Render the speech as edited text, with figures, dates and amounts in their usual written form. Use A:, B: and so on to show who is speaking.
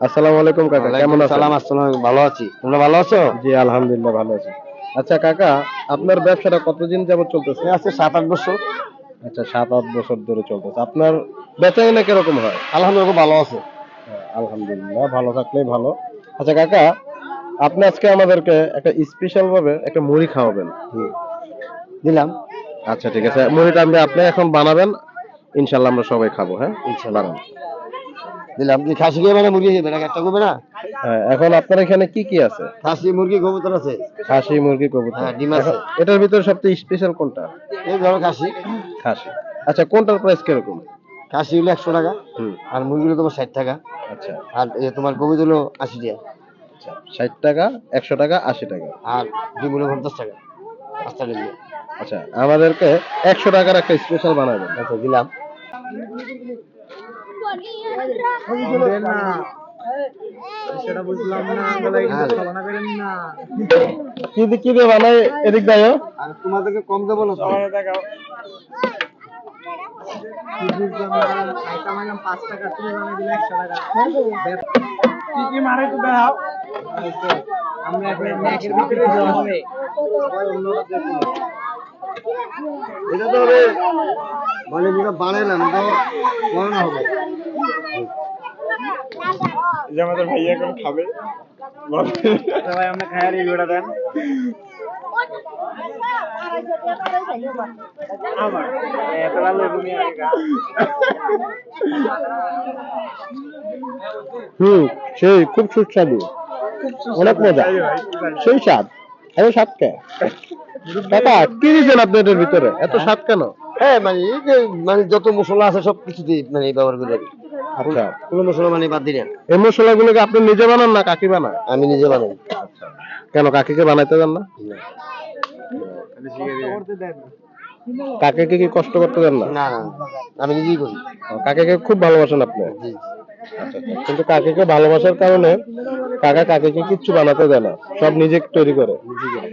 A: আসসালামু আলাইকুম কাকা, কেমন আছেন?
B: সালাম, আসসালাম, ভালো আছি। তোমরা ভালো আছো?
A: জি আলহামদুলিল্লাহ ভালো আছি। আচ্ছা কাকা, আপনার ব্যবসাটা কতদিন যাবত চলতেছে?
B: আছে 7-8 বছর।
A: আচ্ছা 7-8 বছর ধরে চলতেছে। আপনার বেচাকেনা কিরকম হয়?
B: আলহামদুলিল্লাহ খুব ভালো আছে।
A: আলহামদুলিল্লাহ, ভালো থাকলেই ভালো। আচ্ছা কাকা, আপনি আজকে আমাদেরকে একটা স্পেশাল ভাবে একটা মুড়ি খাওয়াবেন।
B: দিলাম।
A: আচ্ছা ঠিক আছে, মুড়িটা আপনি এখন বানাবেন, ইনশাল্লাহ আমরা সবাই খাবো। হ্যাঁ
B: ইনশাআল্লাহ
A: বানান।
B: দিলাম। কি খাসি খেয়ে মানে মুরগি খেয়ে একটা করবে না?
A: হ্যাঁ, এখন আপনার এখানে কি কি আছে?
B: খাসি, মুরগি, কবুতর আছে।
A: খাসি, মুরগি, কবুতর।
B: হ্যাঁ, ডিম আছে।
A: এটার ভিতরে সবচেয়ে স্পেশাল কোনটা?
B: এই ধরো খাসি।
A: খাসি। আচ্ছা কোনটার প্রাইস কিরকম?
B: খাসি হলো 100 টাকা,
A: হুম।
B: আর মুরগি হলো তোমার 60 টাকা,
A: আচ্ছা
B: আর তোমার কবুতর হলো 80 টাকা,
A: আচ্ছা, 60 টাকা, 100 টাকা, 80 টাকা।
B: আর ডিম হলো 50 টাকা। পাঁচটা ডিম।
A: আচ্ছা আমাদেরকে 100 টাকার একটা স্পেশাল বানাবেন।
B: আচ্ছা দিলাম।
A: কি কি দিয়ে বানাই এদিক দাও?
B: আর তোমাদেরকে কম দেবো না তো? এটা তো হবে মানে যেটা বানাইলাম তো বানানো হবে।
C: যে আমাদের ভাইয়া এখন খাবে, ভাই আমরা খাই আর ভিডিওটা দেন। আবার এত লাল তুমি আগা
A: সেই খুব সুস্বাদু, অনেক মজা, সেই স্বাদ। এত স্বাদ কে কাকা, কি দিয়েছেন আপনি এটার ভিতরে? এত স্বাদ কেন?
B: হ্যাঁ মানে এই যে মানে যত মশলা আছে সব কিছু দিয়ে মানে ব্যবহার করে দিই।
A: আচ্ছা,
B: কোনো মশলা মানে বাদ দিই না।
A: এই মশলাগুলোকে আপনি নিজে বানান না কাকি বানায়?
B: আমি নিজে বানাই।
A: কেন কাকিকে বানাইতে দেন না? কাকিকে কি কষ্ট করতে দেন না?
B: না না, আমি নিজেই করি।
A: কাকিকে খুব ভালোবাসেন আপনি?
B: জি।
A: আচ্ছা, আচ্ছা। কিন্তু কাকিকে ভালোবাসার কারণে কাকা কাকিকে কিচ্ছু বানাতে দেয় না, সব নিজে তৈরি করে।
B: নিজেই করি।